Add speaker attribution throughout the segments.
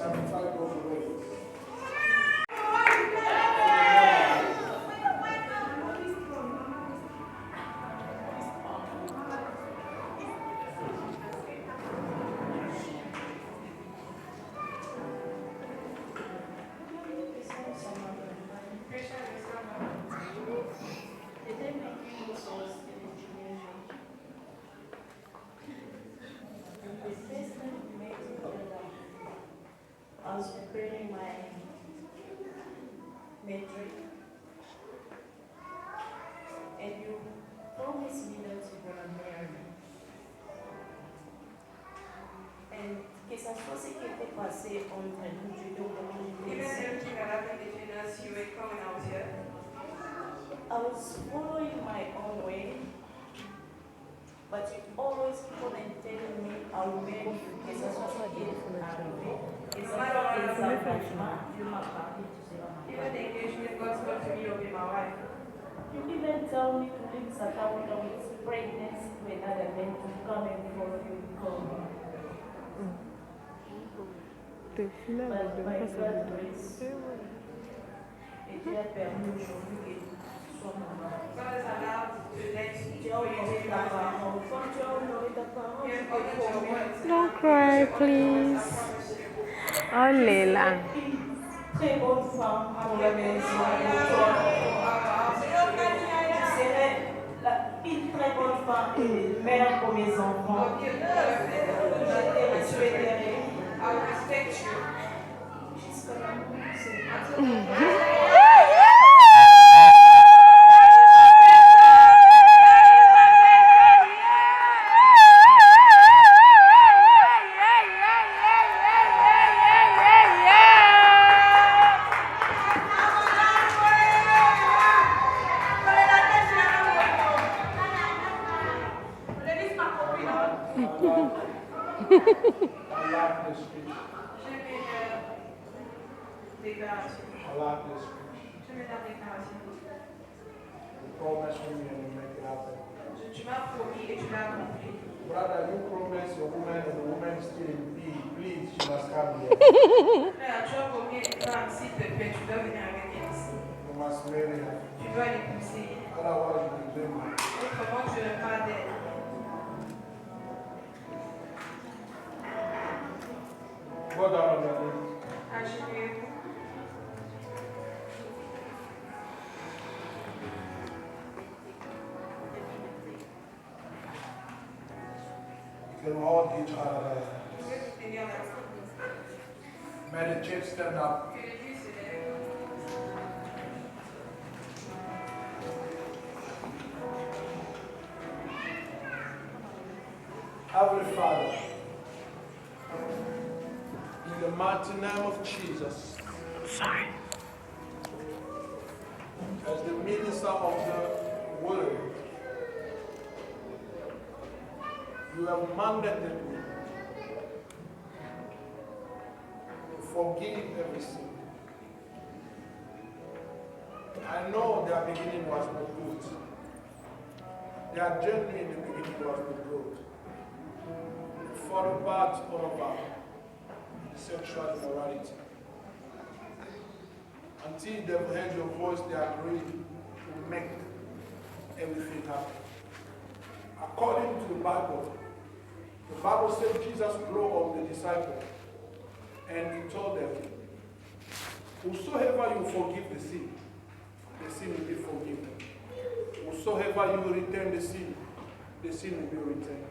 Speaker 1: sanctify those away.
Speaker 2: I was preparing my metric, and you promised me that you're gonna marry me. And que ça soit ce qui était passé entre nous, tu dois I was following my own way, but you always keep on telling me I'll marry you. Que ça soit ce qui est arrivé. Even the engagement God's going to be, you'll be my wife. You even tell me to leave Satawana with pregnancy to another man to come and follow you. But by God's grace, et Dieu a permis aujourd'hui que tu sois mon mari. God has allowed to let you honorer ta parole. Quand tu as honoré ta parole,
Speaker 3: Don't cry, please. Oh, Leila.
Speaker 2: Très bonne femme pour la maison. Je serai une très bonne femme et une mère pour mes enfants. Je te respecterai. I will respect you. Jusqu'à la mort.
Speaker 1: Brother, you promise your woman and the woman is still in need. Please, she must come here. You must marry her. Otherwise, you will blame her. Go down on your knees. You can hold each other. May the church stand up. Heavenly Father, in the mighty name of Jesus, as the minister of the word, you have mandated me to forgive every sin. I know their beginning was not good. Their journey in the beginning was not good. For about all about sexual immorality. Until they've heard your voice, they agreed to make everything happen. According to the Bible said Jesus blew on the disciples and he told them, whosoever you forgive the sin will be forgiven. Whosoever you return the sin will be returned.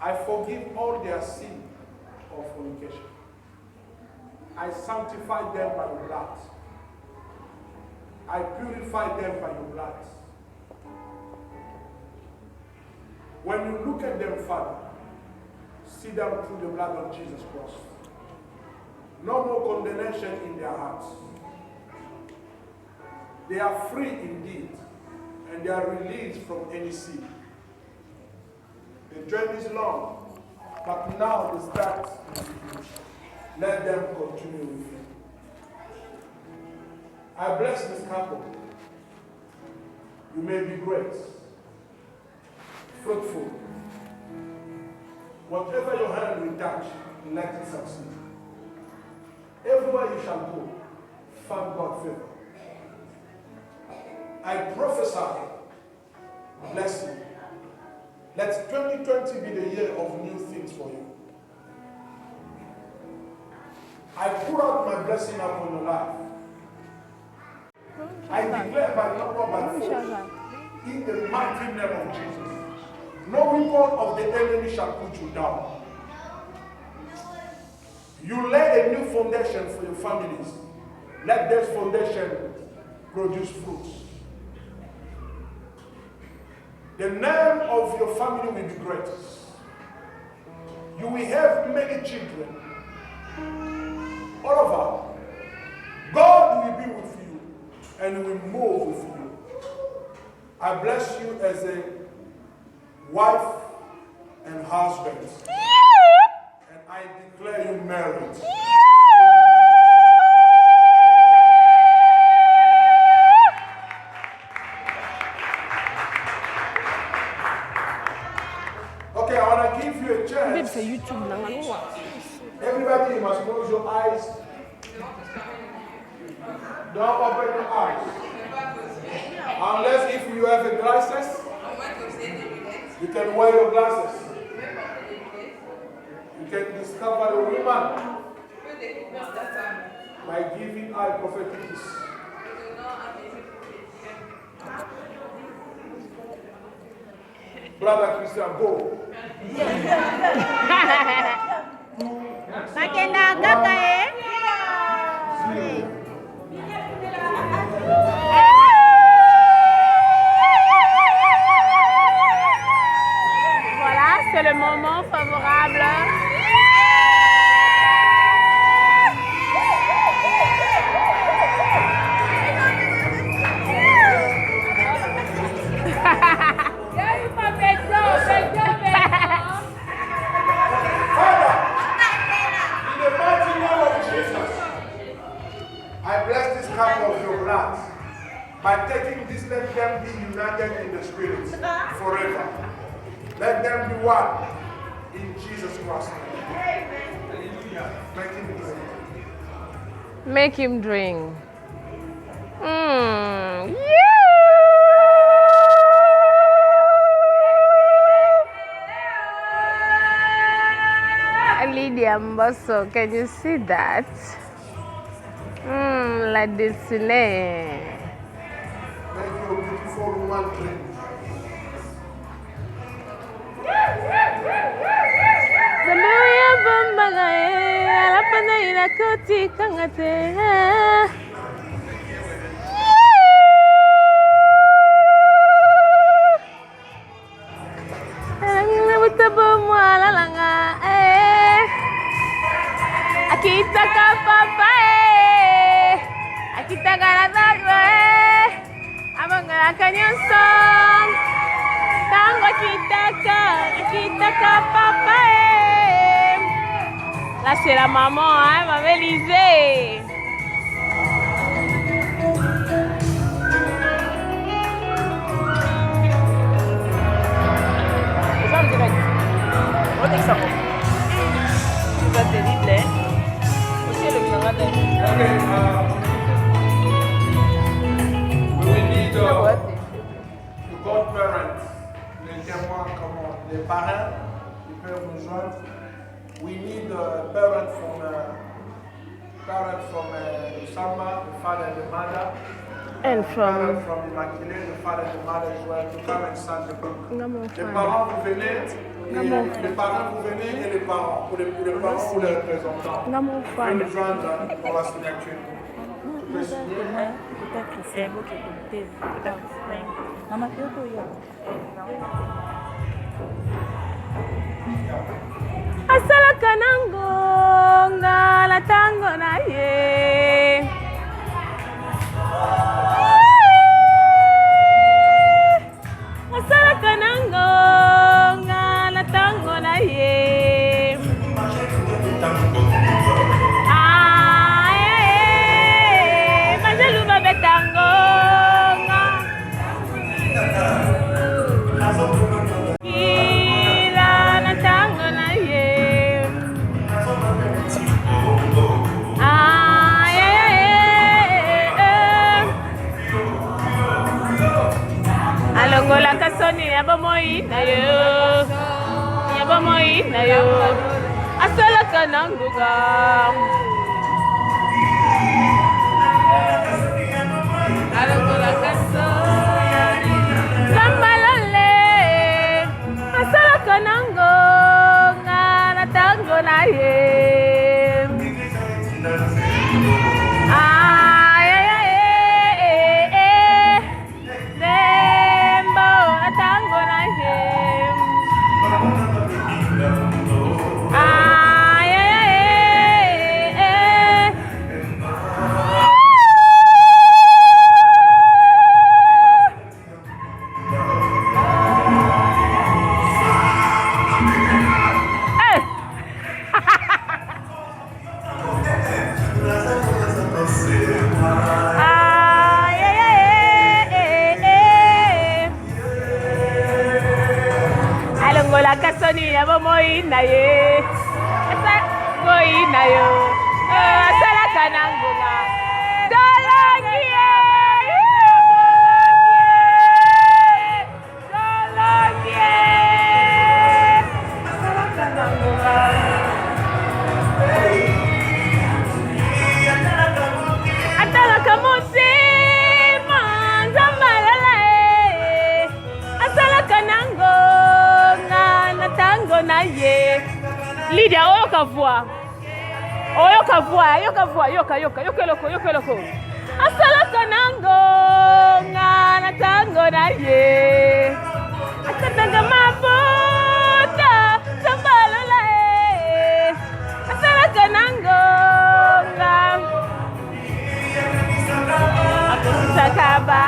Speaker 1: I forgive all their sin of fornication. I sanctify them by your blood. I purify them by your blood. When you look at them, Father, see them through the blood of Jesus Christ. No more condemnation in their hearts. They are free indeed, and they are released from any sin. The journey is long, but now the start is finished. Let them continue with you. I bless this couple. You may be great, fruitful. Whatever your hand will touch, let it succeed. you shall go, find God favor. I prophesy blessing. Let 2020 be the year of new things for you. I pour out my blessing upon your life. I declare by number by force, in the mighty name of Jesus, no weapon of the enemy shall put you down. You lay a new foundation for your families. Let this foundation produce fruits. The name of your family will be great. You will have many children. All over. God will be with you and will move with you. I bless you as a wife and husband. And I declare you married. Okay, I want to give you a chance. Everybody must close your eyes. Don't open your eyes. Unless if you have a glasses, you can wear your glasses. You can discover a woman by giving her prophetic kiss. Brother Christian, go.
Speaker 3: Voilà, c'est le moment favorable.
Speaker 1: I bless this cup of your blood. By taking this, let them be united in the spirit forever. Let them be one in Jesus Christ. Make him drink.
Speaker 3: Make him drink. Lydia Mbosso, can you see that? La dessinée.
Speaker 1: Make your beautiful woman drink.
Speaker 3: Samuya bambagae, alapana inakoti kangate. Akita ka papa akita garadagwe amanga kanyonso tango akita ka papa là c'est la maman hein maman Lisée.
Speaker 1: Okay, we will need the godparents, les témoins, les parents qui peuvent nous joindre. We need a parent from LUSAMBA, the father and the mother.
Speaker 3: And from
Speaker 1: IMMACULEE, the father and the mother as well, to come and sign the book. Les parents, vous venez, les parents, vous venez, et les parents, pour les parents ou les représentants, vous nous joindre pour la signature. Tu peux signer?
Speaker 3: Asala kanango ngala tango na ye. Asala kanango ngala tango na ye. Majalu babe tango nga. Ila na tango. Ah kananguga. Alongola kasoni. Sambalale. Asala kanango. Ngana tango na ye. La kasoni ya moi na ye asa moi na yo asala kanangunga dolangie asala kanangunga atala kamusi manzamalala asala kanango tango na ye Lydia oyoka voix yokeloko asalaka nango ngana tango na ye akatanga mafuta sambalola asalaka nango nga akusakaba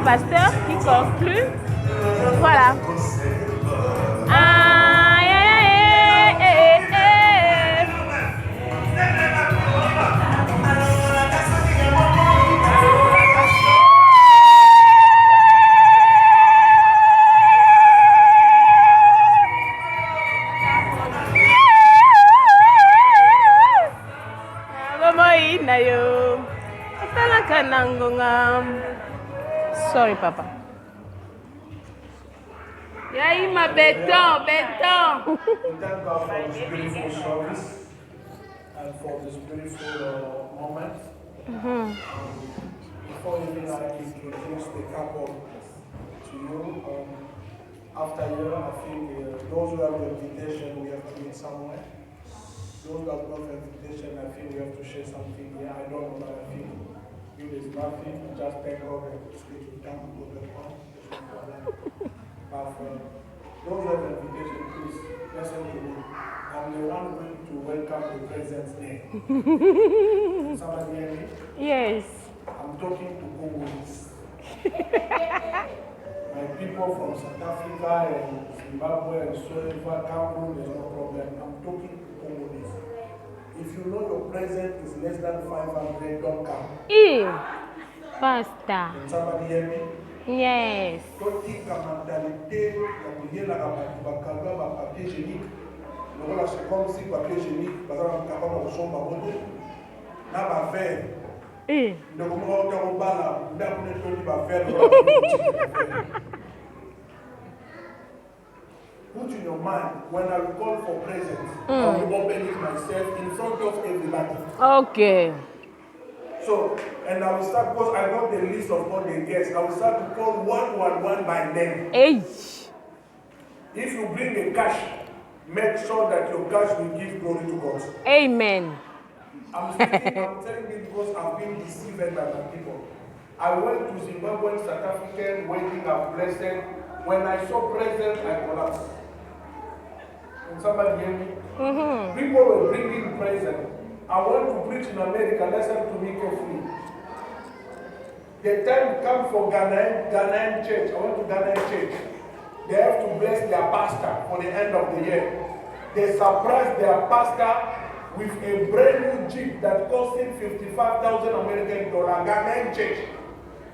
Speaker 3: pasteur qui conclut. Voilà. Sorry, Papa. Yeah, my beton.
Speaker 1: We thank God for this beautiful service and for this beautiful moment. Before even I introduce the couple to you, after here, I think those who have the invitation, we have to meet somewhere. Those who have got the invitation, I think we have to share something here. I don't know, but I think you is nothing. Just take over and speak with them, go back home. But for those who have the invitation, please listen to me. I'm the one going to welcome the President's name. Somebody hear me?
Speaker 3: Yes.
Speaker 1: I'm talking to Congolese. My people from South Africa and Zimbabwe and so far, Cameroon, there's no problem. I'm talking to Congolese. If you know your present is less than 500, don't come.
Speaker 3: Faster.
Speaker 1: Can somebody hear me?
Speaker 3: Yes.
Speaker 1: Don't think a mentalité, la papier génique. Voilà, c'est comme si papier génique, par exemple, capable de son barodo. Là, va faire. Donc, on va faire au bas là, on va faire. Put in your mind, when I will call for presents, I will open it myself in front of everybody.
Speaker 3: Okay.
Speaker 1: So, and I will start, because I got the list of all the guests, I will start to call one by name.
Speaker 3: Hey.
Speaker 1: If you bring the cash, make sure that your cash will give glory to God.
Speaker 3: Amen.
Speaker 1: I'm telling you because I've been deceived by my people. I went to Zimbabwe, South African, waiting a blessing. When I saw present, I collapsed. Can somebody hear me? People were bringing present. I want to preach in America, listen to me carefully. The time comes for Ghanaian church. I went to Ghanaian church. They have to bless their pastor for the end of the year. They surprised their pastor with a brand new Jeep that cost him $55,000 American dollars. Ghanaian church.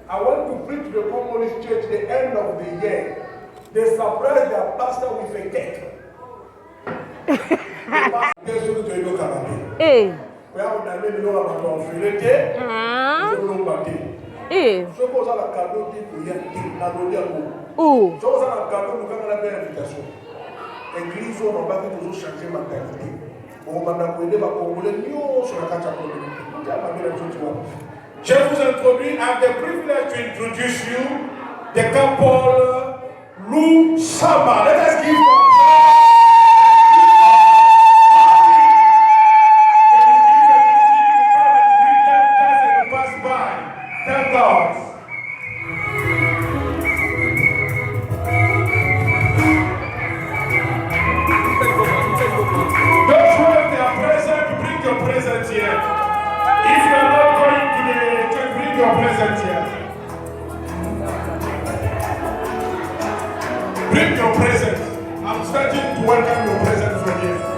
Speaker 1: I went to preach to the Congolese church the end of the year. They surprised their pastor with a cake.
Speaker 3: Eh.
Speaker 1: We have a name of so vous avez un cadeau qui peut y aller, la gloire
Speaker 3: Oh.
Speaker 1: so vous avez un cadeau nous quand on a bien invitation. Église on va pas toujours changer mentalité. On va nous aider à Congolais nous sur la carte communauté. Je vous introduis, I have the privilege to introduce you the couple LUSAMBA. Let us give them bring your presence. I'm starting to welcome your presence from here.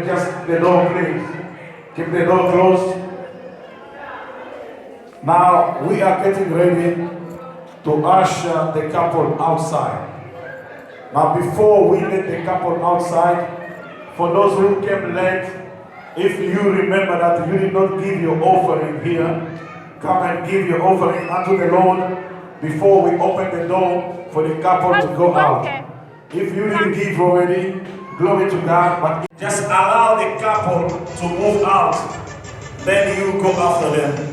Speaker 4: just the door, please. Keep the door closed. Now we are getting ready to usher the couple outside. Now before we let the couple outside, for those who came late, if you remember that you did not give your offering here, come and give your offering unto the Lord before we open the door for the couple to go out. If you didn't give already, glory to God, but just allow the couple to move out, then you go after them.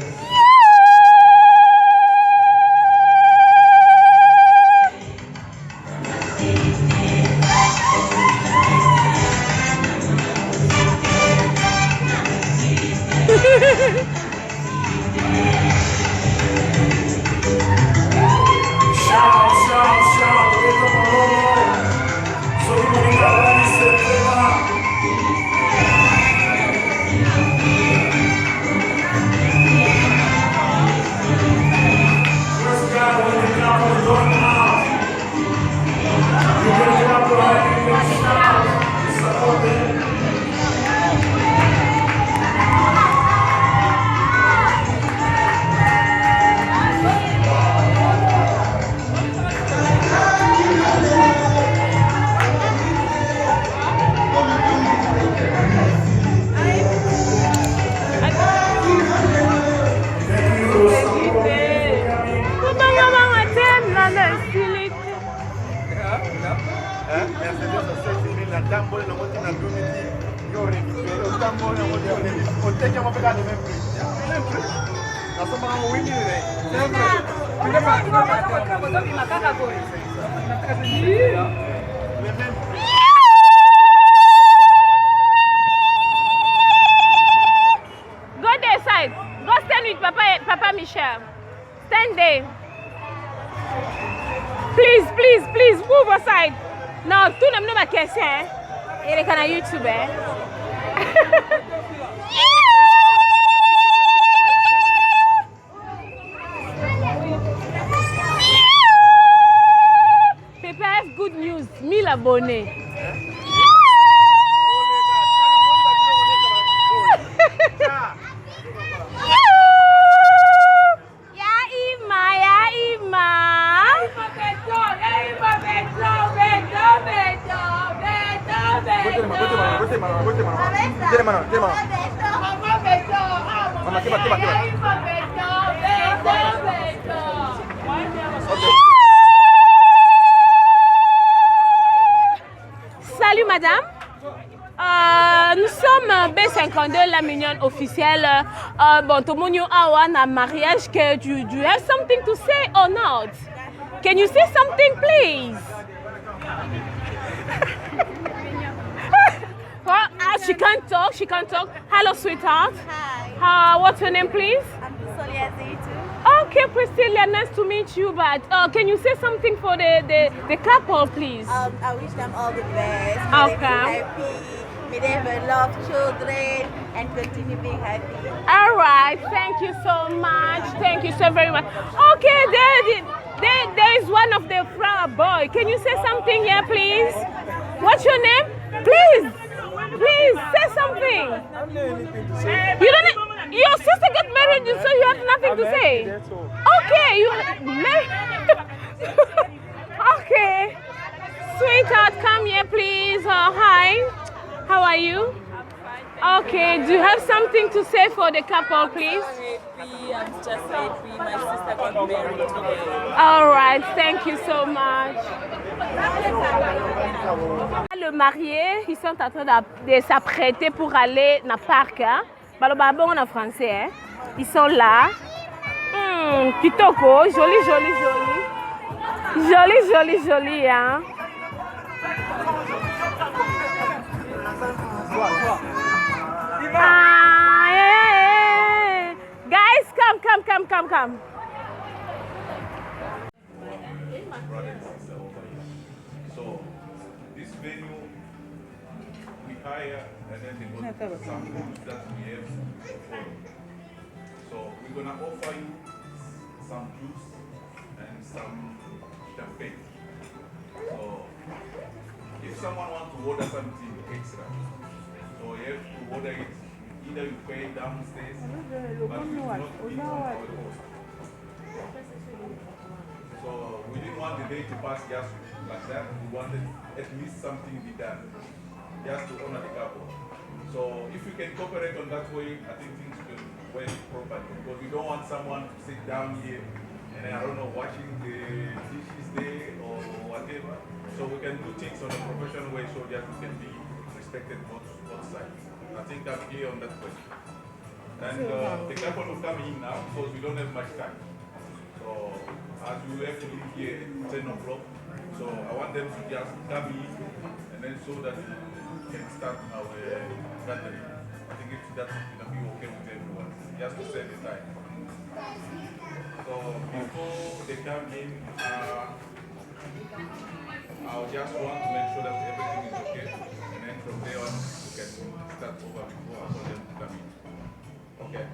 Speaker 3: Please, move aside. No, tu n'as pas ma question. Il est canal YouTube. Papa have good news. 1000 abonnés.
Speaker 5: Salut madame, nous sommes B52, la mignonne officielle. Bon, tout le monde a un mariage. Que do you have something to say or not? Can you say something, please? Well, she can't talk. She can't talk. Hello, sweetheart.
Speaker 6: Hi.
Speaker 5: What's your name, please?
Speaker 6: I'm Priscilla Zaitu.
Speaker 5: Okay, Priscilla, nice to meet you. But can you say something for the couple, please?
Speaker 6: I wish them all the best.
Speaker 5: Okay.
Speaker 6: May they be happy. May they have love children and continue being happy.
Speaker 5: All right. Thank you so much. Thank you so very much. Okay, there is one of the flower boy. Can you say something here, please? What's your name? Please say something. You don't. Your sister got married, so you have nothing to say. Okay, you married. Okay, sweetheart, come here, please. Hi, how are you? Okay, do you have something to say for the couple, please?
Speaker 2: I'm just happy my sister got married today.
Speaker 5: All right, thank you so much. Le marié, ils sont en train de s'apprêter pour aller dans le parc. Hein? Bon en français. Hein? Ils sont là. Kitoko, joli. Joli. Hein? Yeah. Guys, come.
Speaker 7: So this venue we hire and then they go to some rooms that we have to follow. So we're gonna offer you some juice and some champagne. So if someone wants to order something extra, so So you have to order it. Either you pay downstairs, but it's not being on our cost. So we didn't want the day to pass just like that. We wanted at least something to be done, just to honor the couple. So if we can cooperate on that way, I think things will work properly. Because we don't want someone to sit down here and I don't know, watching the dishes there or whatever. So we can do things on a professional way so that we can be respected both sides. I think I'm clear on that question. And the couple will come in now because we don't have much time. So as we have to leave here at 10 o'clock, so I want them to just come in and then so that we can start our gathering. I think that's going to be okay with everyone, just to save the time. So before they come in, I'll just want to make sure that everything is okay, and then from there on we can start over before I want them to come in. Okay.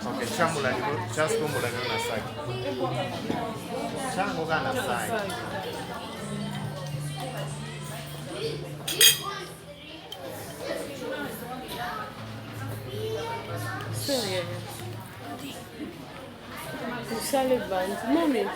Speaker 8: Okay, chambula just kumula na side. Chango kana side.
Speaker 5: Sérieux. Ça les bandes. Non mais.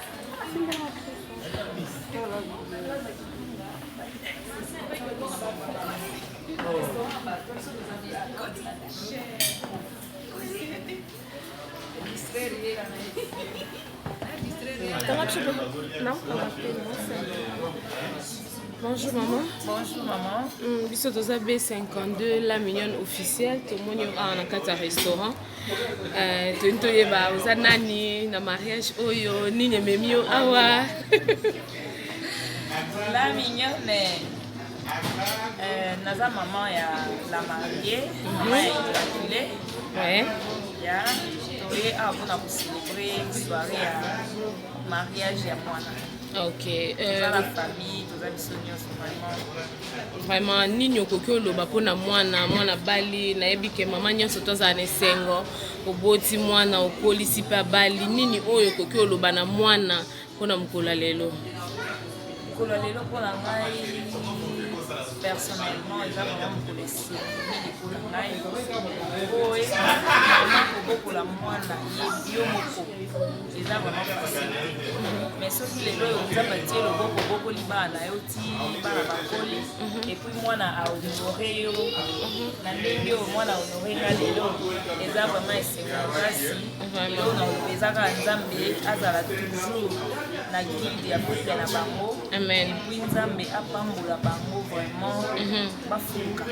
Speaker 5: Bonjour maman.
Speaker 2: Bonjour maman.
Speaker 5: Biso toza B52 la mignonne officielle tomoni na kati ya restaurant. Toyeba oza nani na mariage oyo nini ememi yo awa.
Speaker 2: La mignonne. Naza maman ya la mariée, maman ya IMMACULEE.
Speaker 5: Ouais.
Speaker 2: Ya toye avona pour célébrer soirée ya mariage ya mwana.
Speaker 5: Ok.
Speaker 2: Dans la famille, tous les soignants sont
Speaker 5: vraiment nini okoki oloba mpona mwana bali nayebi ke mama nyonso tozala na esengo oboti mwana okolisi mpe bali nini oyo okoki oloba na mwana mpona mokolo lelo?
Speaker 2: Mokolo lelo mpona ngai personnellement eza vraiment mokolo esili mpona ngai oye kobokola mwana yo moko eza vraiment possible. Mais soki lelo oyo nzambe atie loboko obokoli bana yo ti bana bakoli epuis mwana ahonore yo na ndenge oyo mwana ahonore nga lelo eza vraiment esengo kasi lelo naloba eza kaka nzambe azala toujours na guide ya bote na bango epuis nzambe apambola bango vraiment bafuluka.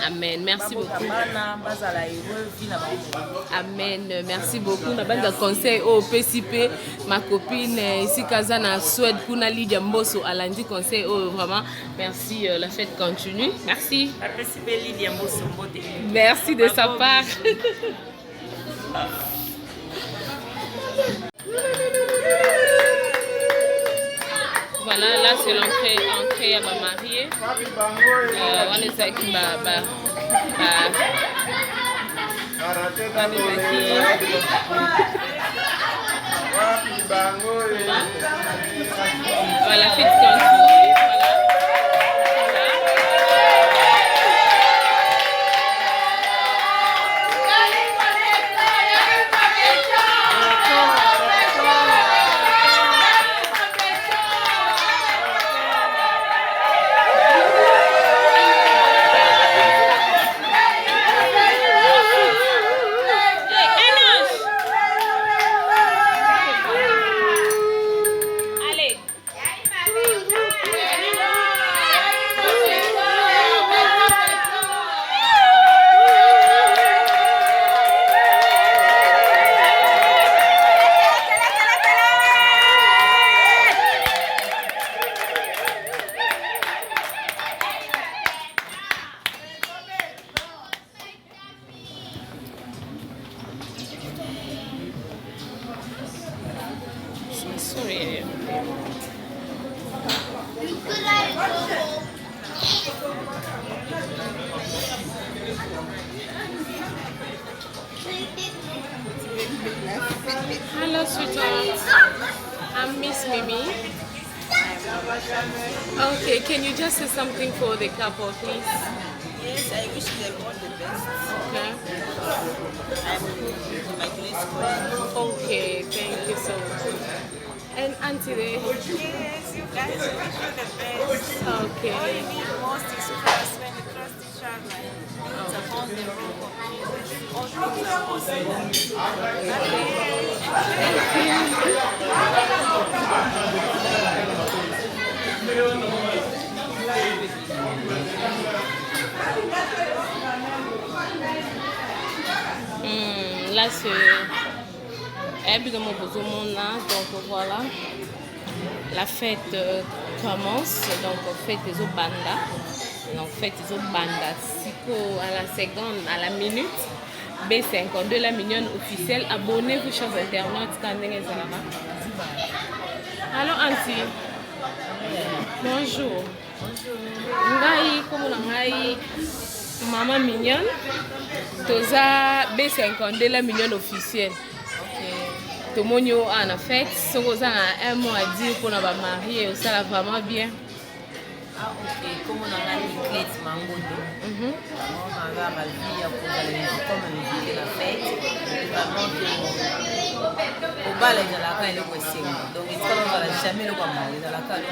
Speaker 5: Amen, merci beaucoup.
Speaker 2: Bana bazala heureux vie na bango.
Speaker 5: Amen, merci beaucoup. Na bande de conseil au PCP, ma copine ici kaza na Suède kuna Lydia Mboso alandi conseil oh vraiment merci, la fête continue. Merci.
Speaker 2: La PCP Lydia Mboso mbote.
Speaker 5: Merci de sa part. Voilà, là c'est l'entrée à ma mariée. On est avec voilà, fête continue. Hello, sweetheart. I'm Miss Mimi. Okay, can you just say something for the couple, please?
Speaker 6: Yes, I wish them all the best.
Speaker 5: Okay.
Speaker 6: I'm IMMACULEE school.
Speaker 5: Okay, thank you so much. And Auntie there?
Speaker 2: Yes, you guys wish you the best. All
Speaker 5: Okay.
Speaker 2: you need most is trust. When you trust each other, it's upon the rope of Jesus. All things are possible.
Speaker 5: Là, c'est évidemment pour tout le monde là, donc voilà. La fête commence, donc fête des banda. Donc fête des banda. Siko à la seconde, à la minute. B52, la mignonne officielle. Abonnez-vous, chers internautes, quand vous êtes là-bas. Allô, Auntie. Bonjour. Ngai, comment ngai? Maman mignonne. Toza B52, la mignonne officielle. Tout le monde est en fête. Si vous avez un mot à dire pour nous marier, ça va vraiment bien.
Speaker 9: Ah, ok. Comme on a une clé de mango, on a la vie comme on vit la fête. Vraiment, au bal, il y a la caille de Wessing. Donc, il ne va jamais le voir. Il y a la caille de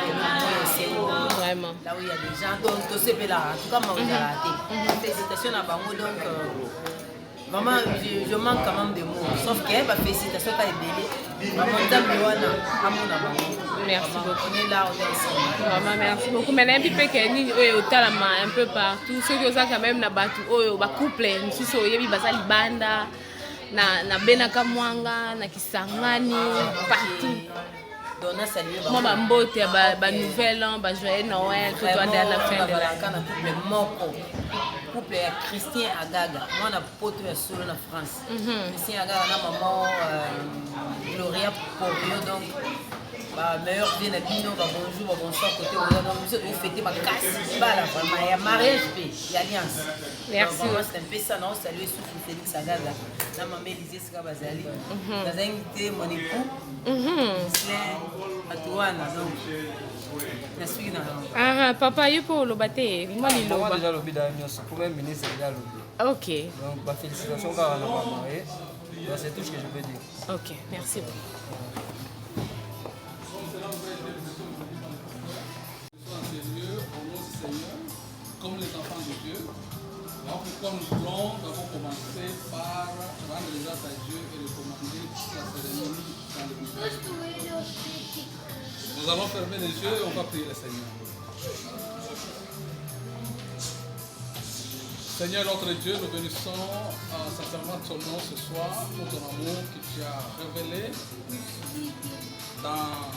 Speaker 9: Wessing.
Speaker 5: Vraiment.
Speaker 9: Là où il y a des gens. Donc, tout ce là. En tout cas, moi, il y a la tête. Félicitations à Bango. Donc, vraiment, je manque quand même de mots. Sauf que ma félicitation quand elle est belle.
Speaker 5: Merci beaucoup.
Speaker 9: On est là, on est ensemble.
Speaker 5: Vraiment, merci beaucoup. Mais un peu pequeñi, un peu partout. Ceux qui ont quand même na batu, couple, nous sommes au basa libanda, na benaka mwanga, na kisangani, partout. Moi, ma mbote, ba nouvelle an, ba joyeux Noël, tout à la fin de l'année.
Speaker 9: Couple ya Christian Agaga, moi na poto ya solo na France. Christian Agaga na maman Gloria Porio, donc meilleur bien na bino, bonjour, bonsoir côté donc vous fêtez ma casse, voilà vraiment ya mariage et alliance.
Speaker 5: Merci.
Speaker 9: C'est un peu ça, non, saluer Soufou Félix Agaga, na maman Élisée Sika Bazali. Dans un invité mon époux, c'est Atouana, donc
Speaker 5: ah, papa, il faut le battre. Moi, il
Speaker 10: le bat. Déjà, le bidon, le premier ministre, déjà le bidon.
Speaker 5: Ok.
Speaker 10: Donc, félicitations car on a marié. C'est tout ce que je peux dire.
Speaker 5: Ok, merci beaucoup.
Speaker 1: Comme les enfants de Dieu, alors pourquoi nous voulons d'abord commencer par rendre les grâces à Dieu et recommander la cérémonie dans le ministère. Nous allons fermer les yeux et on va prier le Seigneur. Seigneur notre Dieu, nous bénissons sincèrement ton nom ce soir pour ton amour que tu as révélé dans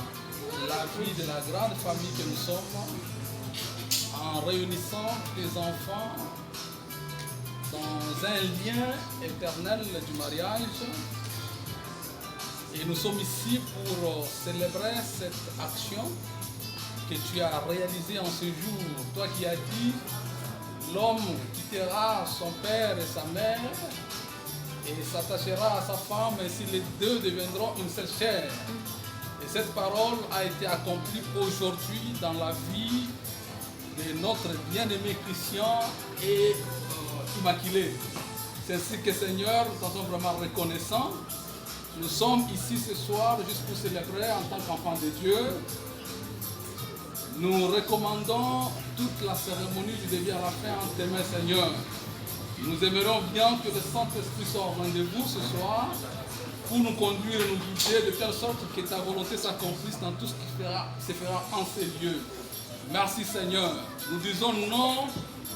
Speaker 1: la vie de la grande famille que nous sommes, en réunissant tes enfants dans un lien éternel du mariage. Et nous sommes ici pour célébrer cette action que tu as réalisée en ce jour. Toi qui as dit, l'homme quittera son père et sa mère et s'attachera à sa femme, ainsi les deux deviendront une seule chair. Et cette parole a été accomplie aujourd'hui dans la vie de notre bien-aimé Christian et Immaculée. C'est ainsi que Seigneur, nous sommes vraiment reconnaissants. Nous sommes ici ce soir juste pour célébrer en tant qu'enfants de Dieu. Nous recommandons toute la cérémonie du début à la fin en tes mains, Seigneur. Nous aimerions bien que le Saint-Esprit soit au rendez-vous ce soir pour nous conduire et nous guider de telle sorte que ta volonté s'accomplisse dans tout ce qui se fera en ces lieux. Merci Seigneur. Nous disons non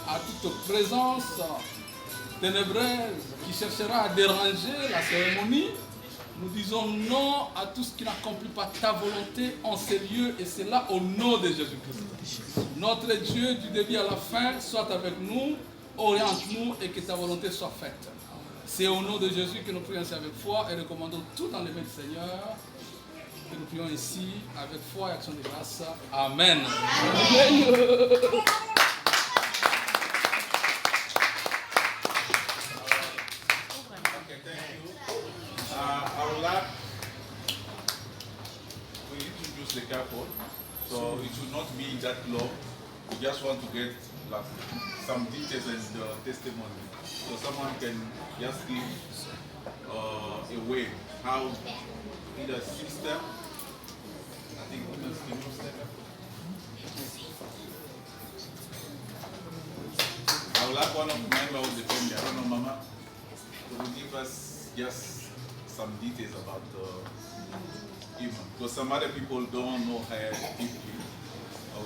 Speaker 1: à toute présence ténébreuse qui cherchera à déranger la cérémonie. Nous disons non à tout ce qui n'accomplit pas ta volonté en ces lieux, et c'est là au nom de Jésus-Christ. Notre Dieu du début à la fin soit avec nous, oriente-nous et que ta volonté soit faite. C'est au nom de Jésus que nous prions ainsi avec foi et recommandons tout dans les mains du Seigneur.
Speaker 11: que nous prions ici avec foi et action de grâce. Amen.
Speaker 7: I would like to introduce the couple, so it should not be that long. We just want to get like some details and testimony, so someone can just give a way how either sister, I think women's I would like one of the members of the family, I don't know, Mama, to give us just some details about Ima, because some other people don't know her deeply.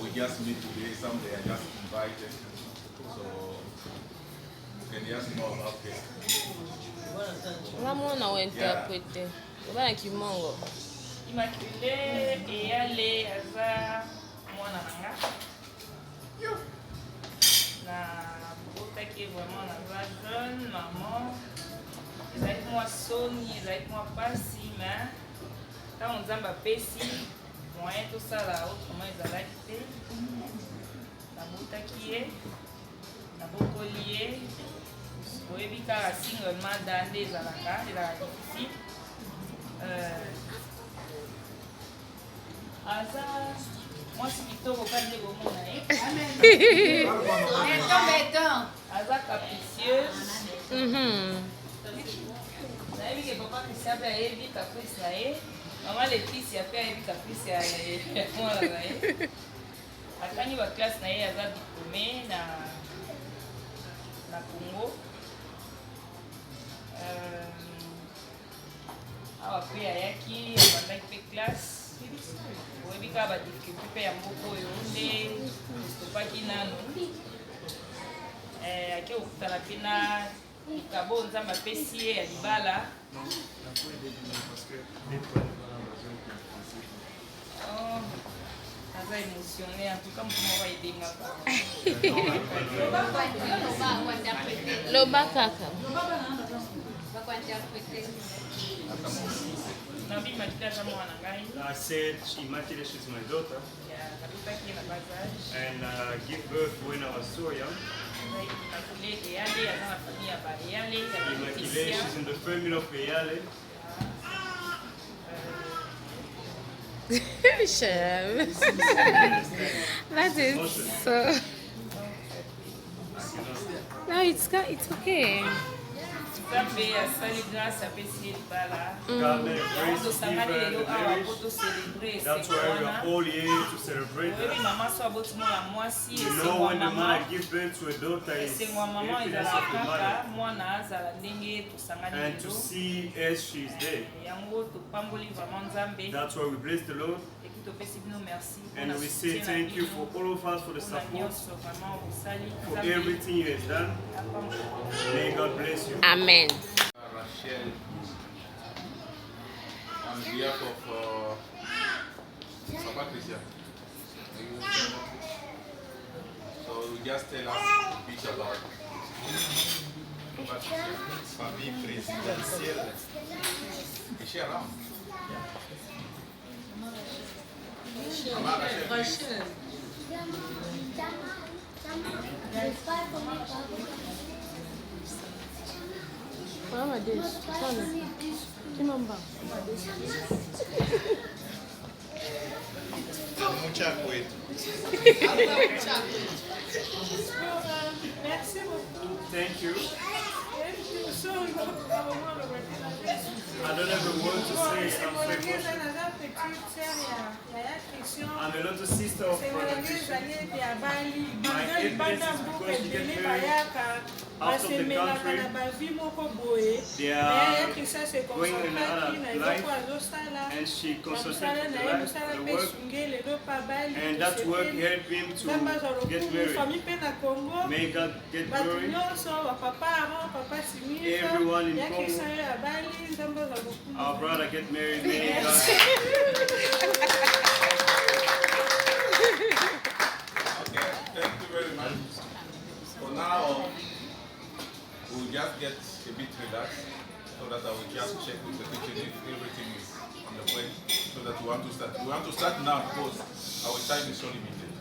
Speaker 7: We just meet today, some they are just invited, so you can just know about her.
Speaker 5: Ramona wa interprete. Bana kimongo.
Speaker 2: Immaculée EALE aza mwana nanga. Na botaki vraiment naza jeune maman. Ezalaki mwa soni, ezalaki mwa pasi, mais ntango Nzambe apesi moyen tosala autrement ezalaki te. Nabotaki ye, nabokoli ye. Oyebi kaka singlement dande ezalaka difficile. Aza mwasi kitoko kaka nde bomona ye. Aza capricieuse. Nayebi ke papa Christian mpe ayebi caprice na ye. Maman Laetitia mpe ayebi caprice ya mwana na ye. Akangi baklasse na ye aza diplômé na Congo. Awa pe ayaki abandaki mpe classe. Oyebi kaka badifficulté mpe ya mboka oyo nde topaki nano. Ake okutana mpe na likabo Nzambe apesi ye ya libala. Aza émotionné, en tout cas mokoma wa edengaka.
Speaker 5: Loba kaka.
Speaker 12: I said Immaculée, she's my daughter, and give birth when I was so young. Immaculée, she's in the family of EALE.
Speaker 5: That is so. No, it's okay.
Speaker 12: God made grace to give her the marriage. That's why we are all here to celebrate her. You know, when the mother gives birth to a daughter, it's the happiness of the mother. And to see as she's there. That's why we bless the Lord. And we say thank you for all of us for the support, for everything you have done. May God bless you.
Speaker 5: Amen.
Speaker 7: Rachel, on behalf of Papa Christian. So you just tell us a bit about famille présidentielle. Is she around?
Speaker 2: Rachel.
Speaker 5: Mama dish. Kimamba.
Speaker 2: Merci beaucoup.
Speaker 12: Thank you. I don't have a word to say. I'm a little sister of Brother Christian. My ethnicity is because she gets married out of the country. They are going in another life, and she concentrates on the life, the work, and that work helped him to get married. May God get glory. Everyone in Congo, our brother get married. May God.
Speaker 7: Okay, thank you very much. For now, we'll just get a bit relaxed so that I will just check with the kitchen if everything is on the point so that we want to start. We want to start now because our time is so limited.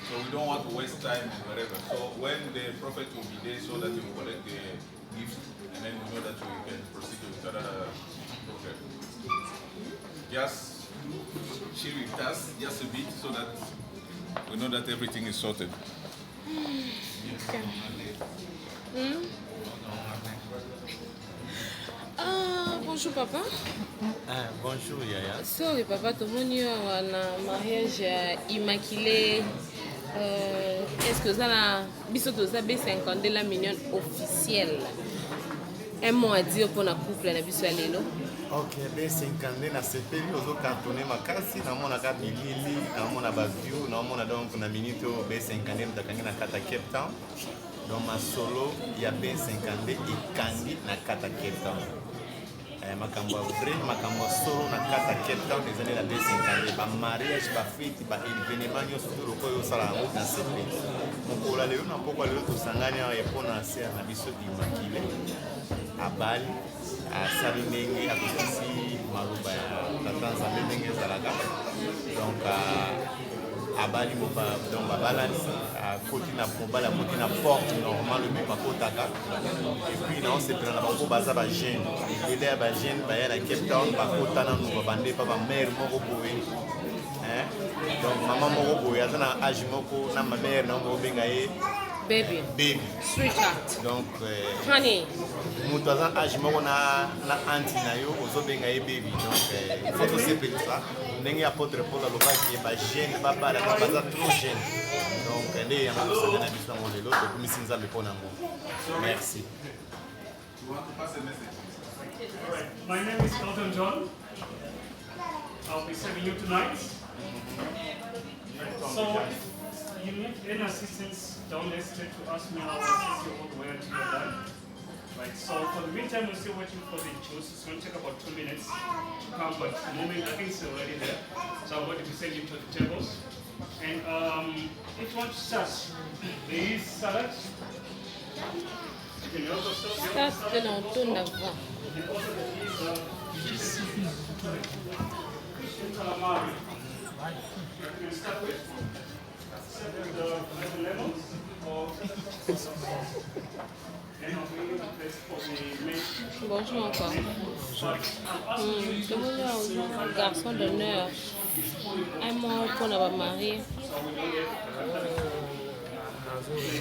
Speaker 7: So we don't want to waste time and whatever. So when the prophet will be there so that he will collect the gifts and then we know that we can proceed with another program. Just chill with us just a bit so that we know that everything is sorted.
Speaker 5: Bonjour papa.
Speaker 8: Bonjour Yaya.
Speaker 5: Sorry papa, tomoni wana mariage ya Immaculée. Est-ce que ça la biso to ça B50 la mignonne officielle? Un mot à dire pour la couple na biso ya lelo.
Speaker 8: Ok, B50 na sepeli ozo cartonner makasi na mona ka bilili na mona ba view na mona donc na minute B50 mtakangi na kata Cape Town. Donc ma solo ya B50 ekangi na kata Cape Town. Makambo ya vrai, makambo solo na kata Cape Town des années la B50 ba mariage ba fête ba événement nyonso to lokoyo sala yango na sepeli. Mokola lelo na pokwa lelo to sanganya ya pona sia na biso Immaculée abali asali ndenge akosisi maloba ya tata nzambe ndenge ezalaka donc abali donc babalani akoti na mobali akoti na porte normal oyo bakotaka epuis na osepela na bango baza bagene lelo ya bagene baya na Cape Town bakota nanu babande pa bamare moko boye donc mama moko boye aza na age moko na mamare na moko benga ye baby
Speaker 5: sweetheart
Speaker 8: donc
Speaker 5: honey
Speaker 8: moto aza age moko na anti na yo ozobenga ye baby donc faut tosepelisa ndenge apôtre Paul alobaki bagene babalaka baza trop jeune donc nde yango tosanga na biso yango lelo tokumisi nzambe mpo nango merci.
Speaker 13: My name is Elton John. I'll be serving you tonight. So if you need any assistance, don't hesitate to ask me. I'll assist you all the way until you're done. Right, so for the meantime, we're still waiting for the juice. It's going to take about 2 minutes to come, but the moment I think it's already there. So I'm going to be sending to the tables. And if you want to start, there is salad. You can also serve
Speaker 5: Ça, c'est dans ton avant.
Speaker 13: and also there is calamari. You can start with the lemons or
Speaker 5: Bonjour encore. Demandez un garçon d'honneur. Un mois pour la mariée.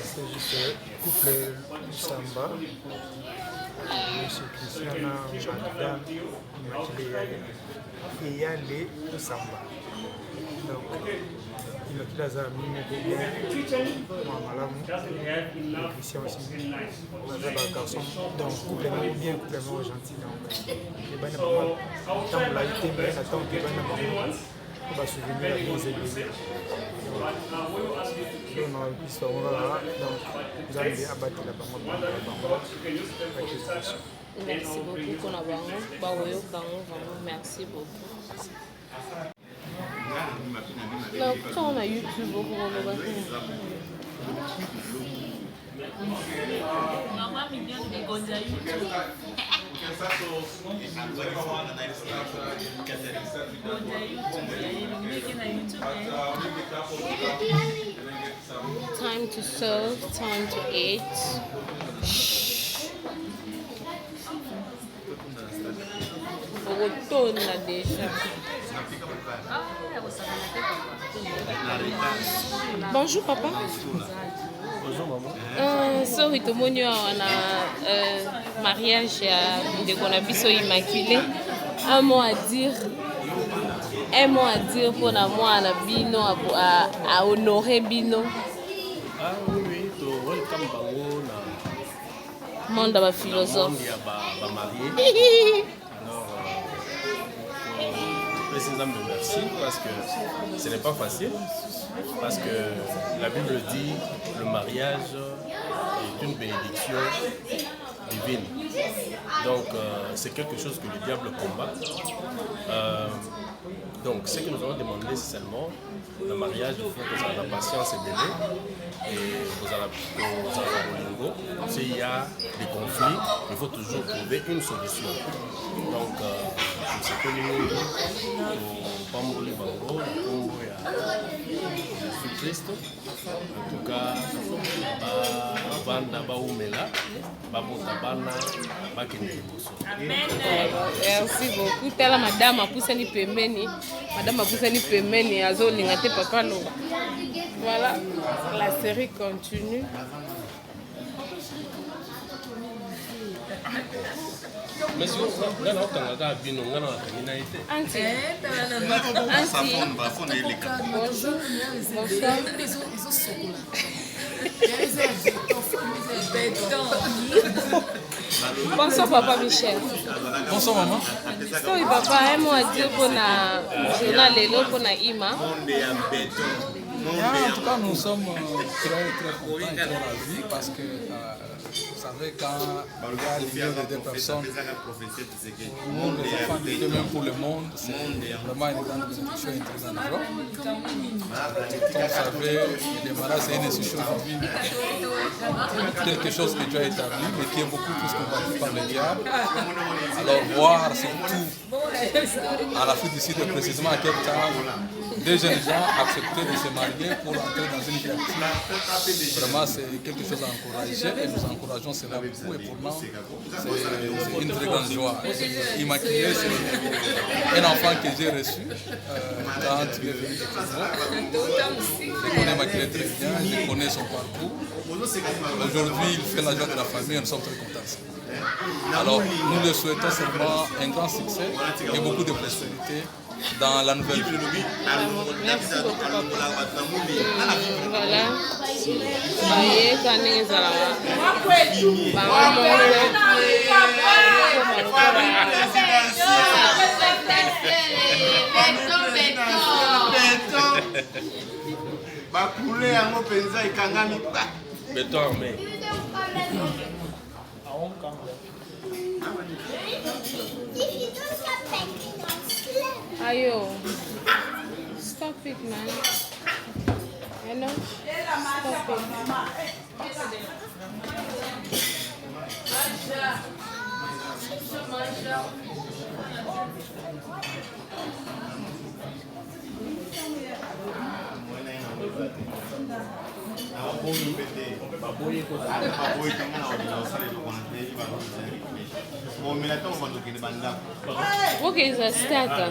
Speaker 14: C'est juste couple LUSAMBA. Monsieur Christiana, Madame Immaculée EALE LUSAMBA. Donc, Immaculée Azar moi malamu, Christian aussi. Un garçon, donc couple bien, couple gentil. Donc, les bannes tant que la été, mais attends que les bannes on va souvenir la vie des donc vous allez abattre la banque.
Speaker 5: Merci beaucoup pour la banque. Merci beaucoup. Donc, quand on a YouTube, on va
Speaker 2: Maman mignonne de Gonza YouTube.
Speaker 5: Time to serve, time to eat. Retourne déjà. Bonjour papa.
Speaker 14: Bonjour maman.
Speaker 5: Sorry to monyo na mariage de Konabiso Immaculée. Un mot à dire pour la moi na bino à honorer bino.
Speaker 14: Ah oui, to welcome bango na
Speaker 5: monde ba philosophe.
Speaker 14: Ba marié. Alors précisément merci parce que ce n'est pas facile. Parce que la Bible dit le mariage est une bénédiction divine. Donc c'est quelque chose que le diable combat.
Speaker 15: Donc, ce que nous allons demander, c'est seulement le mariage, il faut que la patience est donnée. Et aux s'il y a des conflits, il faut toujours trouver une solution. Donc, c'est que nous, Pamboli Bango, la Combo et Christ, en tout cas, Banda Baoumela, Babotabana, Bakendeliboso.
Speaker 5: Merci beaucoup. Tala madame a poussé ni pembeni. Madame a poussé ni pembeni. Azo lingate papa lo. Voilà, la série continue.
Speaker 15: Mais si on a un bino, on a un
Speaker 5: Auntie. Bonjour. Bonsoir papa Michel.
Speaker 10: Bonsoir maman.
Speaker 5: Oui papa, un mot à dire pour la journal Lelo pour la IMA.
Speaker 11: En tout cas, nous sommes très contents et très ravis parce que vous savez, quand il y a l'union de deux personnes, le monde des enfants de Dieu, même pour le monde, c'est vraiment une grande bénédiction et très engageant. Comme vous savez, le mariage c'est une institution divine, quelque chose que Dieu a établi, mais qui est beaucoup plus combattu par le diable. Alors voir surtout à la suite ici de précisément à Cape Town, des jeunes gens accepter de se marier pour entrer dans une vie active. Vraiment, c'est quelque chose à encourager et nous encourageons cela beaucoup et pour nous, c'est une très grande joie. Immaculée, c'est un enfant que j'ai reçu quand il est venu de Congo. Je connais Immaculée très bien, je connais son parcours. Aujourd'hui, il fait la joie de la famille et nous sommes très contents. Alors, nous le souhaitons seulement un grand succès et beaucoup de prospérité dans la nouvelle vie.
Speaker 5: Merci beaucoup papa. Voilà.
Speaker 8: Bakule yango penza ikangami ba.
Speaker 15: Béton armé.
Speaker 5: Ayo, stop it, man. You know? Stop it. Okay, it's a starter.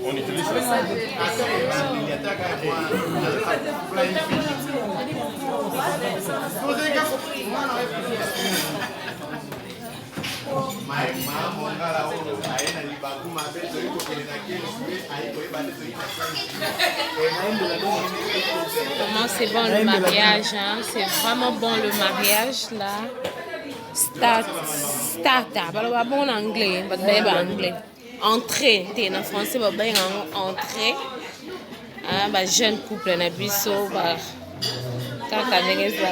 Speaker 15: On utilise
Speaker 5: Comment c'est bon le mariage, hein? C'est vraiment bon le mariage là. Starter, pas bon en anglais, pas en anglais. Entrée, t'es en français, pas bien en entrée. Ah, bah jeune couple na biso, bah quand t'as ça.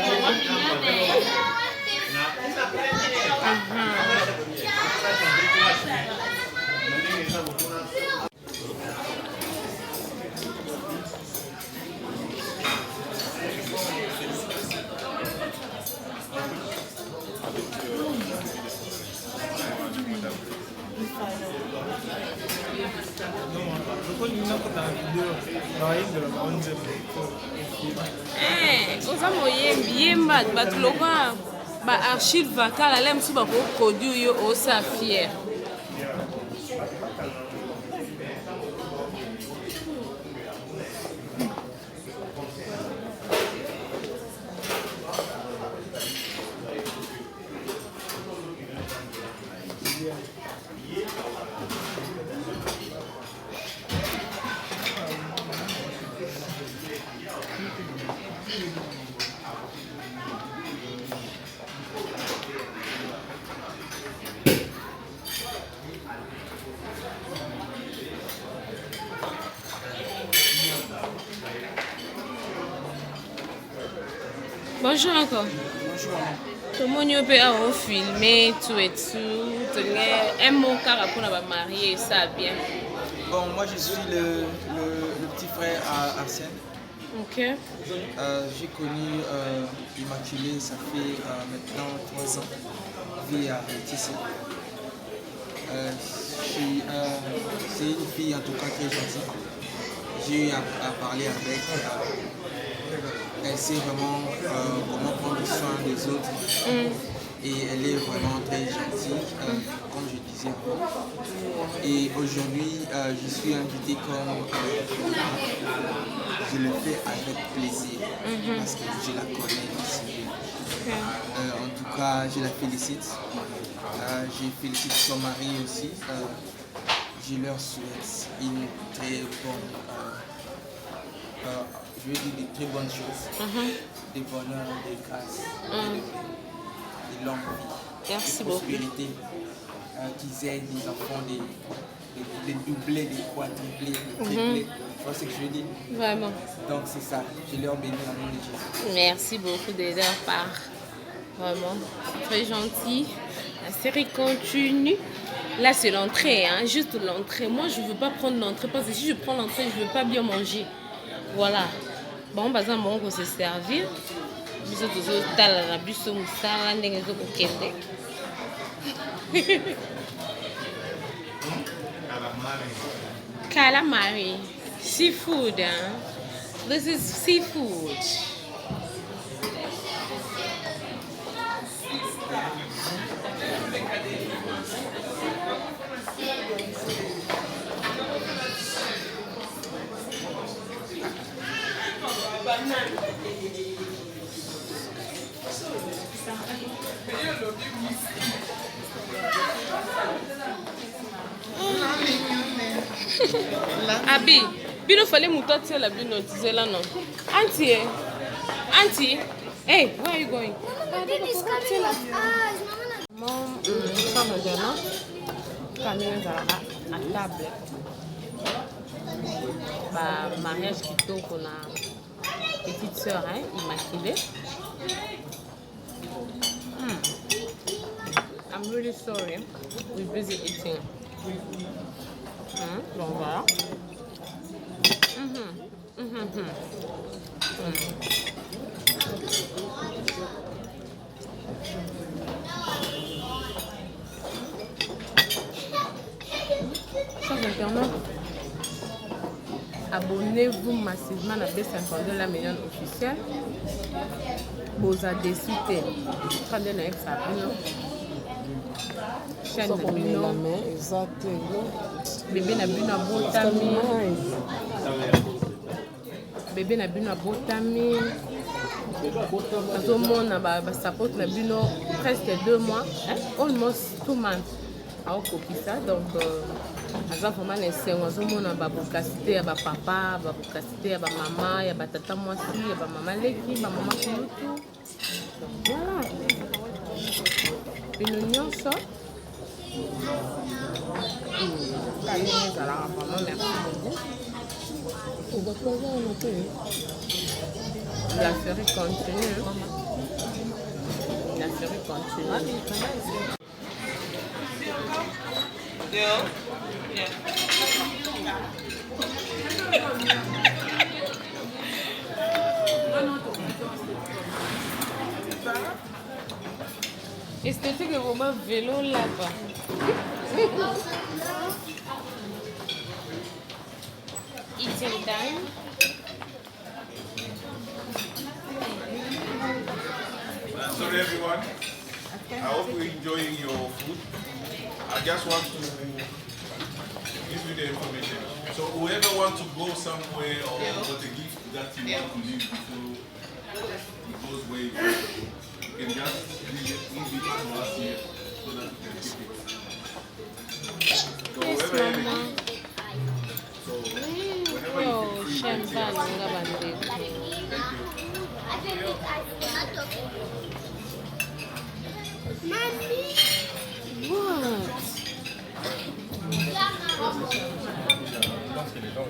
Speaker 5: oza moyembi yemba bato lokwa ba archive vakala la mosusu bakoproduire yo osa fier. Bonjour encore.
Speaker 10: Bonjour.
Speaker 5: Tout le monde peut avoir filmé, tout et tout. Un mot car après on va marier, ça bien.
Speaker 16: Bon, moi je suis le petit frère à Arsène.
Speaker 5: Ok.
Speaker 16: J'ai connu Immaculée, ça fait maintenant 3 ans. Je vis à Tissé. C'est une fille en tout cas très gentille. J'ai eu à parler avec. Elle sait vraiment comment prendre soin des autres. Et elle est vraiment très gentille, comme je disais avant. Et aujourd'hui, je suis invité comme je le fais avec plaisir, parce que je la connais aussi. En tout cas, je la félicite. Je félicite son mari aussi. Je leur souhaite une très bonne, je veux dire des très bonnes choses, des bonheurs, des grâces, de longue vie,
Speaker 5: merci
Speaker 16: de prospérité, qu'ils aient des enfants, des doublés, des quadruplés, des triplés. Tu vois ce que je veux dire?
Speaker 5: Vraiment.
Speaker 16: Donc c'est ça, je leur bénis dans le nom de Jésus.
Speaker 5: Merci beaucoup de leur part. Vraiment, très gentil. La série continue. Là, c'est l'entrée, hein, juste l'entrée. Moi, je ne veux pas prendre l'entrée parce que si je prends l'entrée, je ne veux pas bien manger. Voilà. Bon, par exemple, on va se servir. Nous autres, la bus au moussala, nous autres, calamari. Seafood, hein? This is seafood. Abi, bino fallait moutoter la bino là non. Auntie, hey, where are you going? Ça maintenant, Camille à table. Bah, mariage qui tourne qu'on a petite sœur, hein, Immaculée. I'm really sorry. We're busy eating. Donc voilà. Chers internautes, abonnez-vous massivement à la B52, la meilleure officielle. Vous avez décidé. Prenez le chaîne de Bino. Bébé na bino botami. Bébé na bino botami. Azomona ba support na bino presque 2 mois, hein? Almost 2 months. A okokisa donc aza vraiment lesengo azomona ba bokasité ya ba papa, ba bokasité ya ba mama, ya ba tata mwasi, ya ba mama leki, ba mama kulutu. Donc voilà. Bino nyonso. La série continue. La série continue. Esthétique est vraiment vélo là-bas. Eating time.
Speaker 7: Sorry everyone. I hope you're enjoying your food. I just want to give you the information. So whoever wants to go somewhere or got a gift that you want to leave before it goes where you can just leave it to us here so that we can keep it. So whoever has a gift, so whenever you feel free,
Speaker 5: What?
Speaker 11: pense que les dents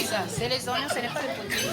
Speaker 6: ça, c'est les oignons, ce n'est pas les potiers.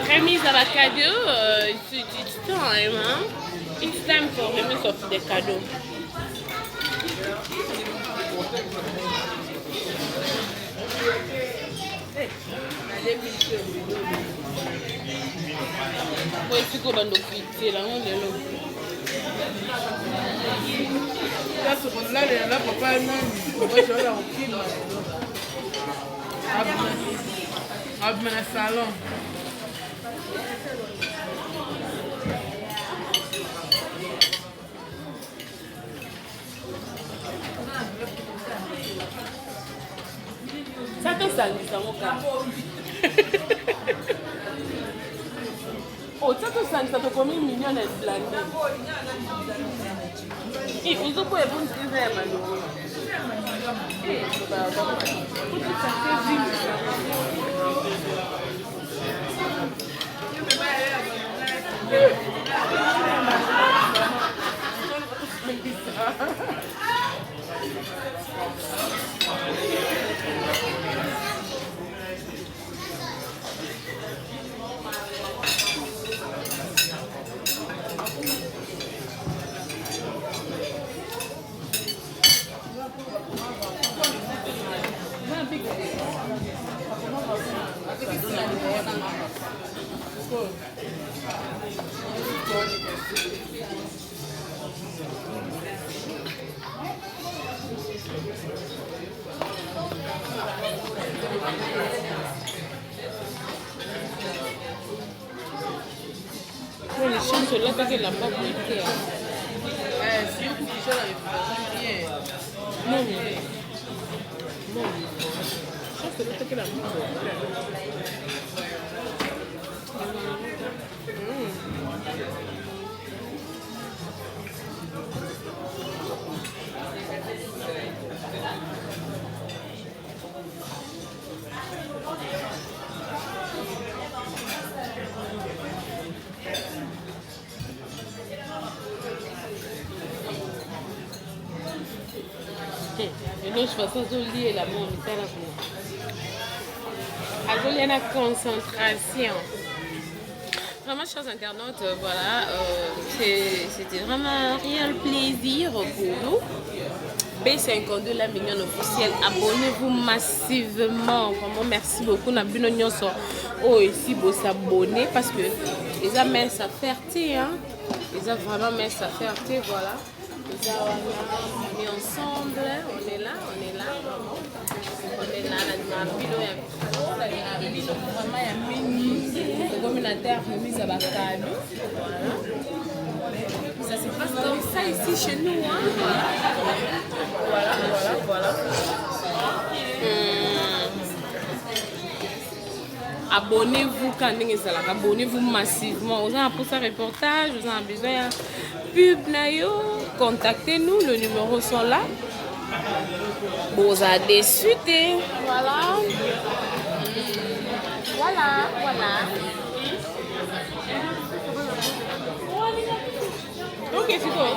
Speaker 5: Remise à cadeaux, it's time, huh? It's time for remise of the cadeau. Poi si comando qui, là, on est là.
Speaker 2: Là, papa, non, je vais là au film. Dans le salon.
Speaker 5: Ça te salue, ça, mon gars. Oh, ça te salue, ça te commet mignon et blanc. Et vous avez pas bon désert, Mano. Eh, les chances là que la pas goûté.
Speaker 2: Si vous couchez là,
Speaker 5: Non, non. Je pense que la et non, je fais ça, je lis la mort, il y a la concentration. Vraiment, chers internautes, voilà, c'était vraiment un réel plaisir pour vous. B52, la mignonne officielle, abonnez-vous massivement. Vraiment, merci beaucoup. On a vu nos ici pour s'abonner parce que les amis, ça fait hein. Les a vraiment mis sa fierté, voilà. On est ensemble, on est là. On est là, ça se passe comme ça ici chez nous. Hein. Voilà. Abonnez-vous quand abonnez-vous massivement. Vous avez pour ce reportage, vous avez besoin de pub, contactez-nous, le numéro sont là. Vous êtes déçus, voilà. Voilà. Ok, c'est toi.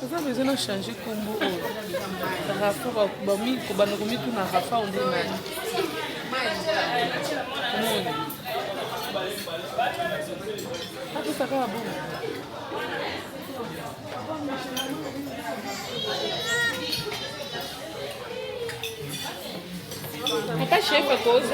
Speaker 2: Ça besoin de changer combo. Rafa na Rafa on dit man. Ça va bon.
Speaker 5: Pas chef à cause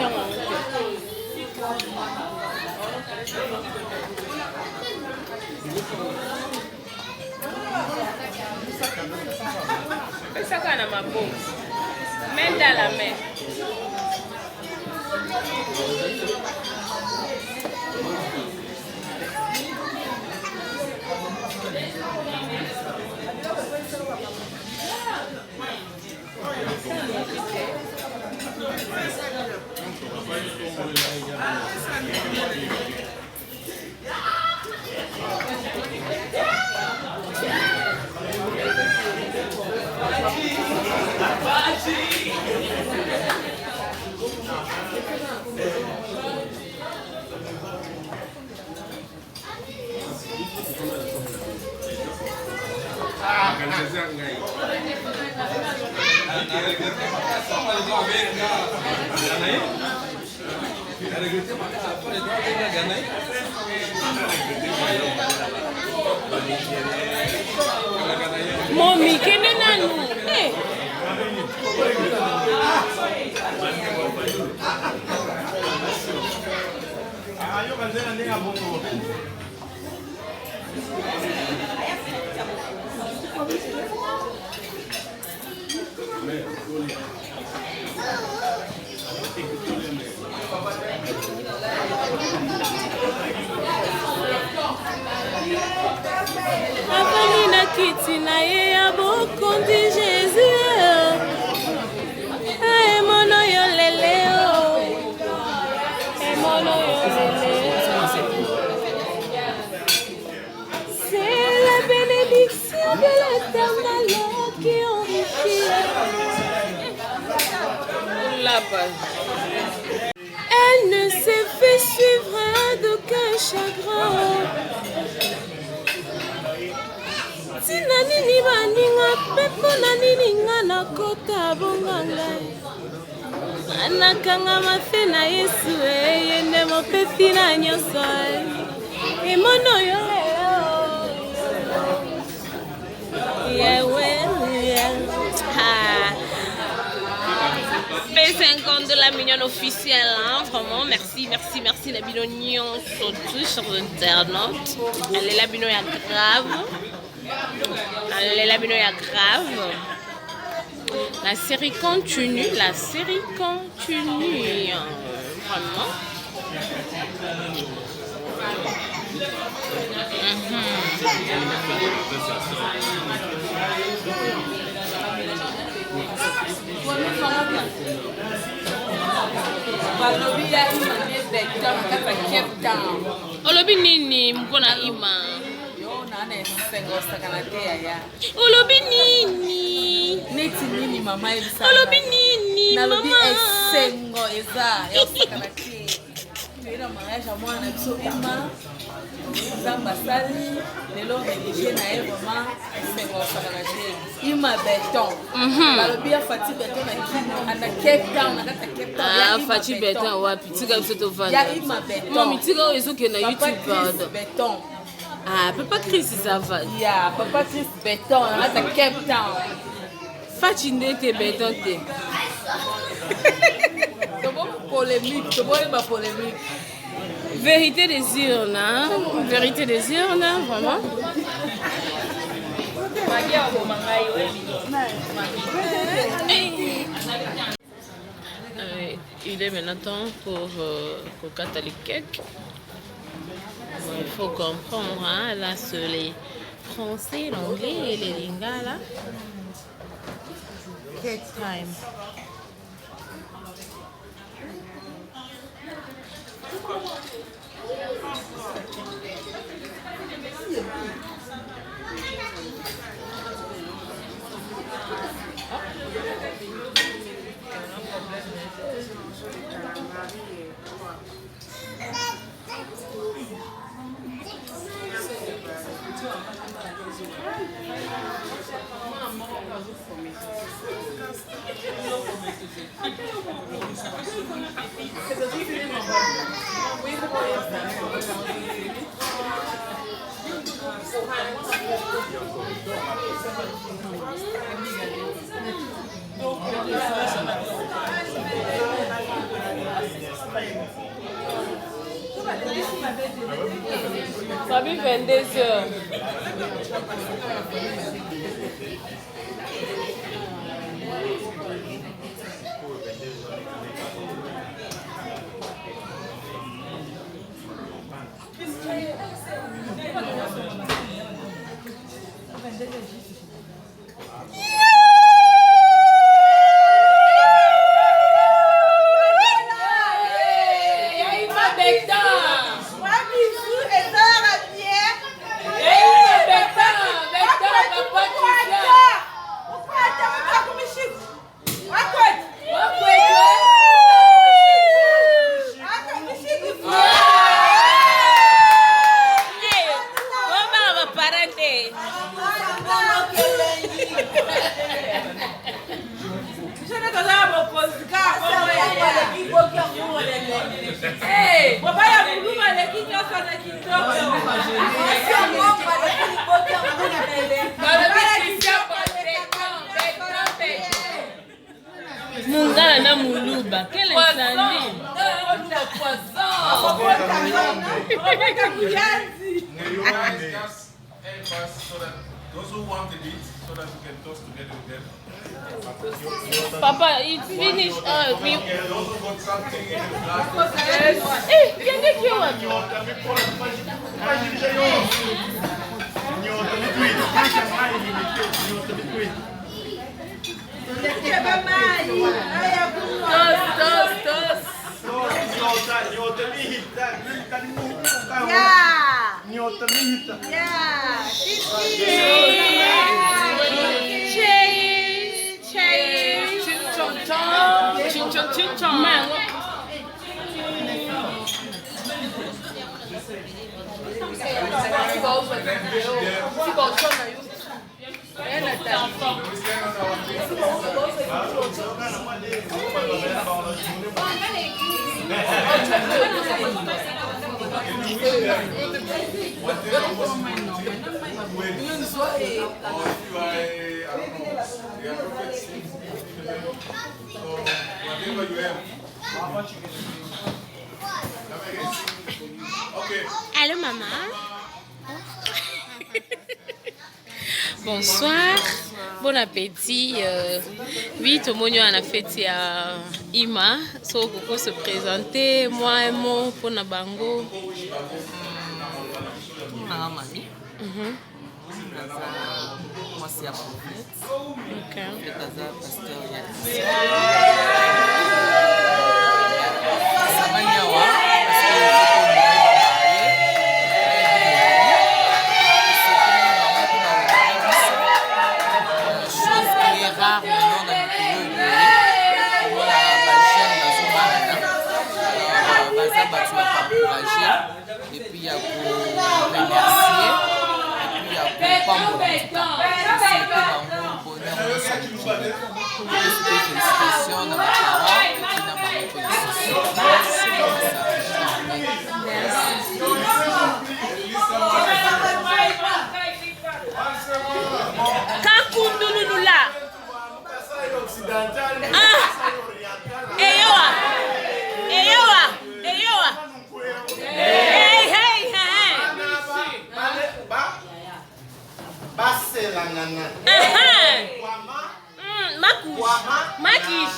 Speaker 5: ça quand ma peau. Main dans la main. Mommy, kene nanu? Hey.
Speaker 3: Avali na kiti na ye ya bokondi Jésus. Ay mono yo lele o. Ay mono yo lele. C'est la bénédiction de l'Éternel qui enrichit.
Speaker 5: La page.
Speaker 3: Elle ne s'est fait suivre d'aucun chagrin. Tina nini baninga pepo na nini nga na kota bonganga. Anakanga mafe na Yesu yende mopepi na nyonso. Emono yo leo.
Speaker 5: P50 de la mignonne officielle, hein? Vraiment, merci la binonion surtout sur internautes. Elle est la binoya grave. La série continue, vraiment. Olobi nini mkona ima? Olobi nini?
Speaker 2: Neti nini mama elisa?
Speaker 5: Olobi nini mama?
Speaker 2: Nalobi esengo eza ya sakanaki. Ina mariage à moi na biso ima. Zamba sali lelo religieux na elle vraiment esengo sakanaki. Ima beton. Nalobi ya Fati beton na kino ana Cape Town na kata Cape Town.
Speaker 5: Ah Fati beton wapi tika biso to vanda.
Speaker 2: Ya ima beton.
Speaker 5: Mami tika ezoke na YouTube pardon.
Speaker 2: Beton.
Speaker 5: Ah, Papa Chris, ça va.
Speaker 2: Yeah, Papa Chris béton, on a Cape Town.
Speaker 5: Fatine te béton te.
Speaker 2: Polémique, polémique.
Speaker 5: Vérité des urnes, hein? Vérité des urnes, vraiment. Il est maintenant temps pour casser les cakes. Il faut comprendre, hein, là, c'est les français, l'anglais et les lingala. Cake time. Ça lui fait 22 heures. Mungala na muluba, quel incendie!
Speaker 7: Those who want to eat, so that we can toast together with them.
Speaker 5: Papa, it's finished.
Speaker 7: Those who got something in the glass.
Speaker 5: Yes. Hey, can you kill one? Toast. Chin-chon. Mango. Allô maman. Bonsoir, bon appétit. Oui, tout le monde a fêté à Ima. So, pour se présenter, moi et moi pour na bango.
Speaker 9: Mamie. Moi c'est à Prophète.
Speaker 5: Ok.
Speaker 9: Je suis pasteur. Et puis il y a pour remercier, et puis il y a pour pas félicitations dans ma parole et puis dans ma reconnaissance.
Speaker 5: Kakundulula. Eyoa. Hey.
Speaker 8: Baselangana.
Speaker 5: Makish.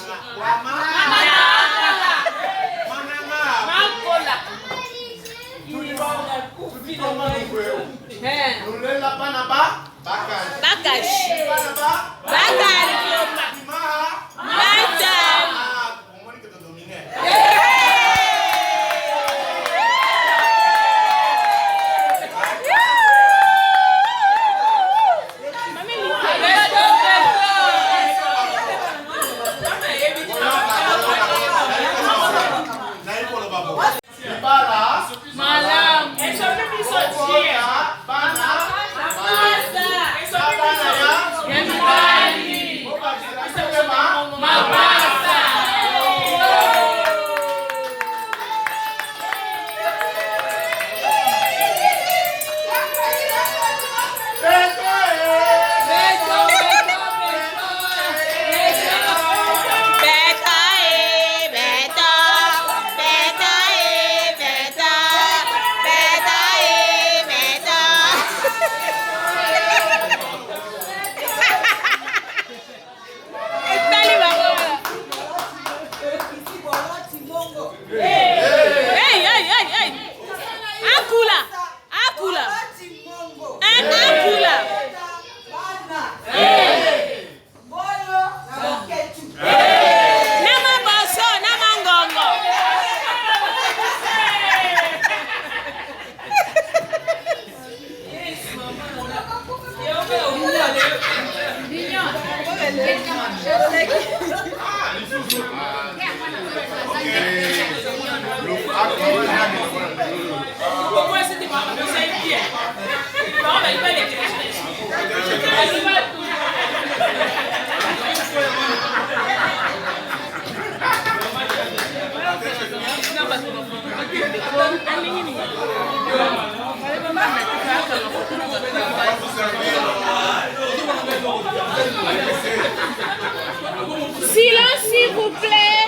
Speaker 5: Silence, s'il vous plaît.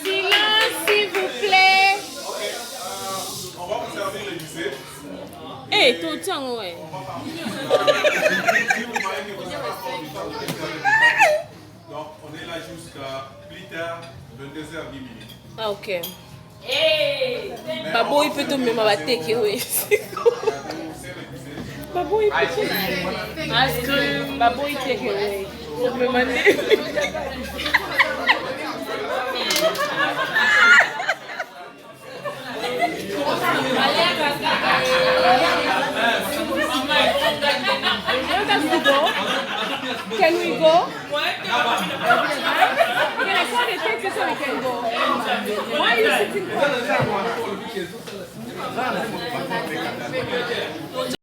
Speaker 5: Silence, s'il vous plaît.
Speaker 7: On va vous servir le lycée.
Speaker 5: Eh, tout le temps, ouais.
Speaker 7: Donc, on est là jusqu'à plus tard, 22h10.
Speaker 5: Ah, ok. Babo, il peut tomber ma tête, oui. Babo, il peut tomber. Ice cream. Babo, il take away. Je me demandais. Can we go? Can I call the taxi so we can go? Why are you sitting for the